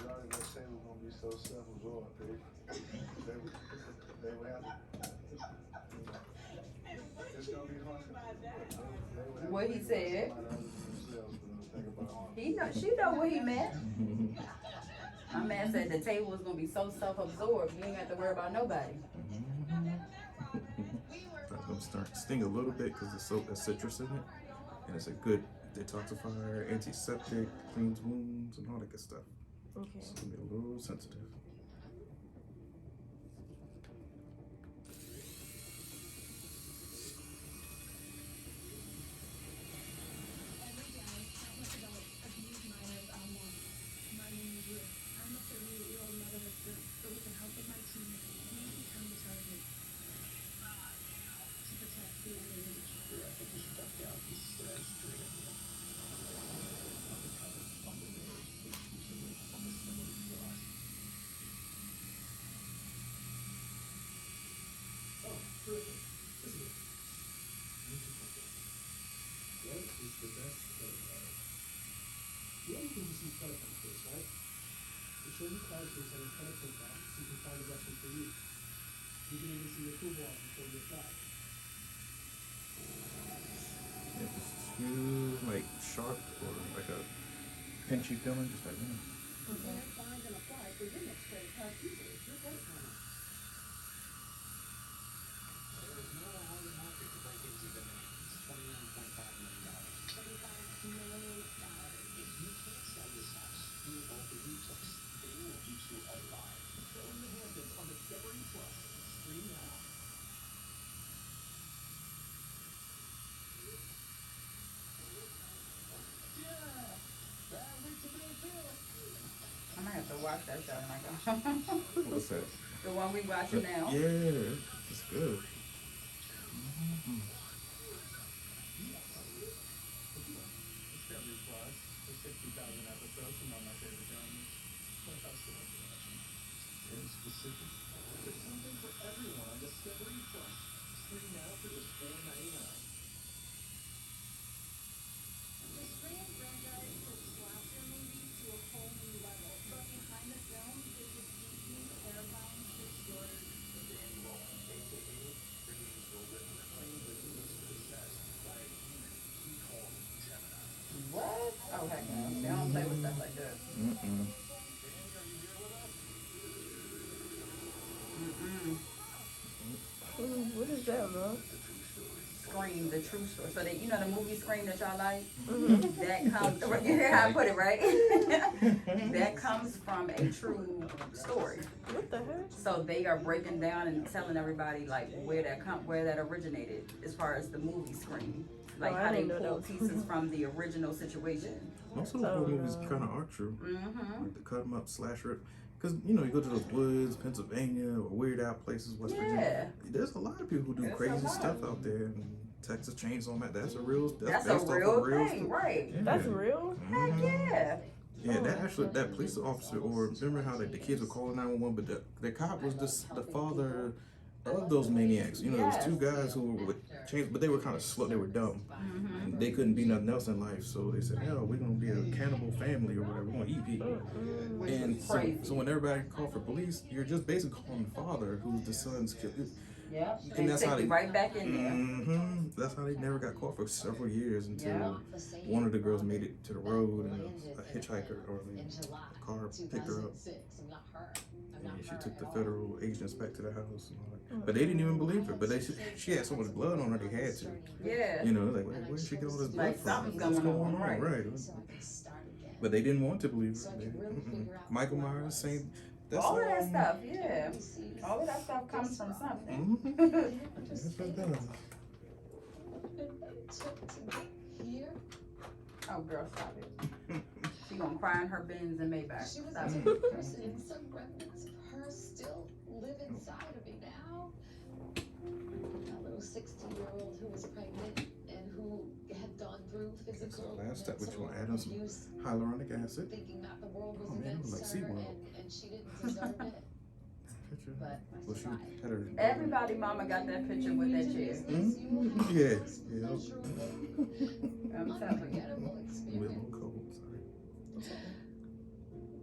started, that table was gonna be so self-absorbed. They would have to. It's gonna be hard. What he said. She know what he meant. My man said the table was gonna be so self-absorbed, you ain't have to worry about nobody. That's gonna start to sting a little bit because there's so there's citrus in it, and it's a good detoxifier, antiseptic, cleans wounds, and all that good stuff. Okay. So it's gonna be a little sensitive. If it's too like sharp or like a pinchy feeling, just like I might have to watch that show, Michael. what's that? The one we watching now. Yeah, it's good. What? Oh, heck no. They don't play with stuff like that. What is that, bro? Scream, the true story. So that, you know the movie Scream that y'all like? That comes, you hear how I put it, right? That comes from a true story. What the heck? So they are breaking down and telling everybody like where that originated as far as the movie Scream. Like I how they didn't know that pull was- pieces from the original situation. Most of the horror movies kind of are true. Like the cut 'em up, slash rip. Because, you know, you go to those woods, Pennsylvania, or weird out places, West Virginia. There's a lot of people who do crazy stuff out there. And Texas Chainsaw Man, that's a real, That's a based off real of real thing, stuff. right? Yeah. That's real? Heck yeah. Yeah, that police officer, or remember how like the kids were calling 911, but the cop was the father of those maniacs. You know, there was two guys who were with chains, but they were kind of slow. They were dumb. And they couldn't be nothing else in life, so they said, "Hell, we're gonna be a cannibal family or whatever. We're gonna eat people." And so when everybody called for police, you're just basically calling the father, who's the son's killer. Yep. And that's how they right back in there. That's how they never got caught for several years until one of the girls made it to the road and a hitchhiker or a car picked her up. And she took the federal agents back to the house and all that. But they didn't even believe her. But she had so much blood on her, they had to. Yeah. You know, like, where did she get all this blood Like, from? something's What's going going on, on? right. But they didn't want to believe her. Michael Myers, same. That's All of that stuff, yeah. All of that stuff comes from something. Yes, it does. Oh, girl, stop it. She gonna cry in her Benz and Maybach. She was Stop a it. different person, and some remnants of her still live inside of me now. That little 16-year-old who was pregnant and who had gone through That's physical the last step, which mental you want to add on some abuse, hyaluronic acid. thinking that the world was Oh, man, it was like against her SeaWorld. and she didn't deserve it. Picture. But Well, she had her. Everybody mama got that picture with that chair. Yeah. I'm telling you. Unforgettable With a experience. little cold, sorry.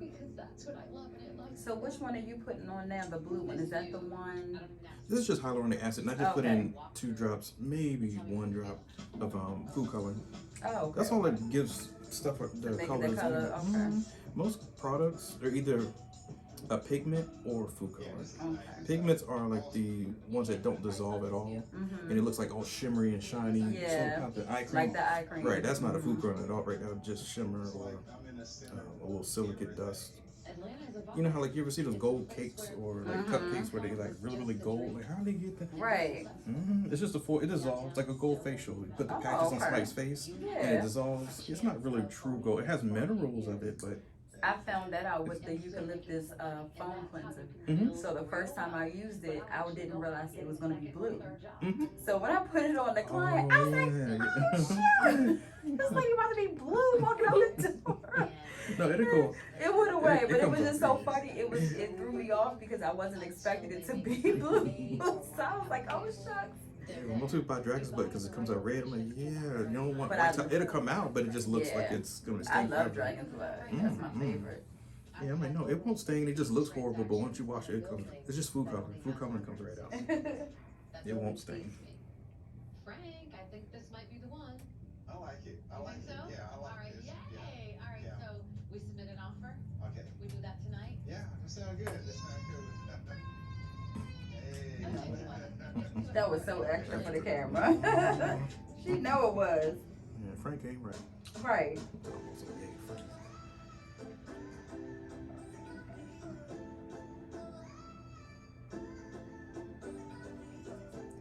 Because That's what I love, and I like. So which one are you putting on now? The blue one, is that the one? This is just hyaluronic acid, and I just put Okay. in 2 drops, maybe 1 drop of food coloring. Oh, okay. That's all it gives stuff the Make it colors. the color, okay. Most products are either a pigment or food color. Okay. Pigments are like the ones that don't dissolve at all, and it looks like all shimmery and shiny. Yeah. So the eye cream. Like the eye cream. Right, that's not a food color at all. Right, that would just shimmer or a little silicate dust. You know how like you ever see those gold cakes or like cupcakes where they like really gold? Like how do they get that? Right. It's just it dissolves like a gold facial. You put the patches on somebody's face and it Yeah. dissolves. It's not really true gold. It has minerals of it, but I found that out with the eucalyptus foam cleanser. So the first time I used it, I didn't realize it was going to be blue. So when I put it on the client, I was like, oh, shoot. This lady about to be blue walking out the door. no, it'll go. It went away, but it comes was up just so pretty. funny. It threw me off because I wasn't expecting it to be blue. So I was like, oh, shucks. Yeah, most people buy Dragon's Blood because it comes out red. I'm like, yeah, you don't want But white top. It'll come out, but it just looks like it's going to stain. I love forever. Dragon's Blood. That's my favorite. Yeah, I'm like, no, it won't stain. It just looks horrible, but once you wash it, it comes. It's just food coloring. Food coloring comes right out. It won't stain. Frank, I think this might be the one. I like it. I You like think it. so? Yeah, I All like right, this. yay. All right, Yeah. so we submit an offer. Okay. We do that tonight. Yeah, that sounds good. That sounds good. Hey. That was so extra for the camera. She know it was. Yeah, Frank ain't right. Right. So, yeah, Frank.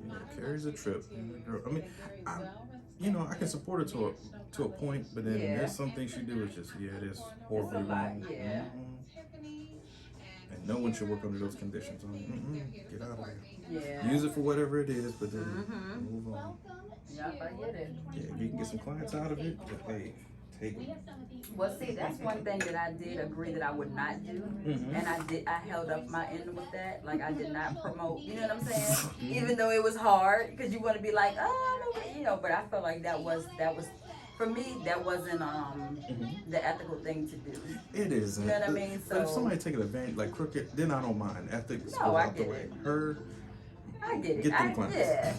Yeah, carries a trip. Girl, I mean, I can support her to a point, but then Yeah. there's some things she do is just it is horribly It's a lot, wrong. yeah. And no one should work under those conditions. Get out of there. Yeah. Use it for whatever it is, but then move on. Yep, I get it. Yeah, if you can get some clients out of it, but hey, take it. Well, see, that's one thing that I did agree that I would not do, and I held up my end with that. Like I did not promote. You know what I'm saying? Even though it was hard, because you want to be like, oh, no, but I felt like that was for me. That wasn't the ethical thing to do. It is. You know what I mean? But if So somebody taking advantage, like crooked, then I don't mind. Ethics No, goes I out the get way. it. Her, I get it. Get them clients.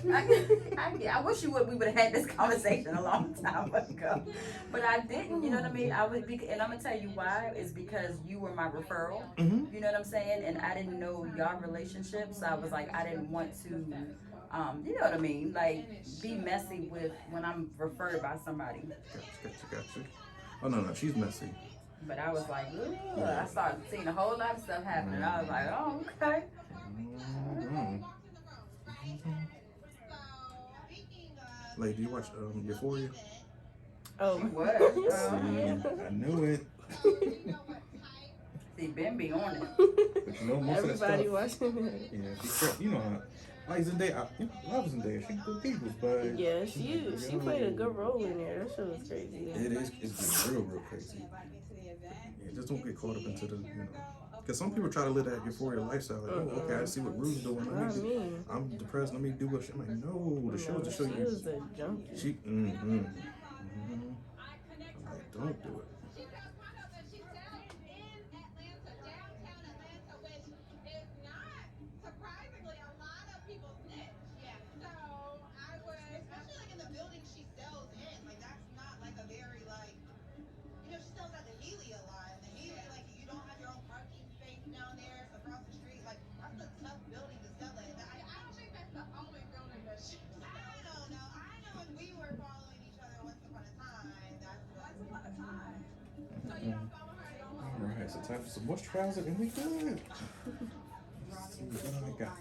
I wish we would have had this conversation a long time ago, but I didn't. You know what I mean? And I'm gonna tell you why. Is because you were my referral. You know what I'm saying? And I didn't know your relationship, so I was like, I didn't want to. You know what I mean? Like be messy with when I'm referred by somebody. Gotcha. Oh no, she's messy. But I was like, ooh, I started seeing a whole lot of stuff happening. I was like, oh, okay. Like, do you watch Euphoria? Oh, What? I knew it. See, Ben be on it. But you know, most everybody of that stuff. watching it. Yeah, she, like Zendaya, I love Zendaya. She good people, but Yeah, she played a good role in there. That shit was crazy. it's real crazy. Yeah, just don't get caught up into the, because some people try to live that Euphoria lifestyle. Like, oh, okay, I see what Rue's doing. Not me. I'm depressed. Let me do what she. I'm like, no, the show is to show She you. was a junkie. She, I'm like, don't do it. Alright, so time for some moisturizer and we good. Let's see what I got.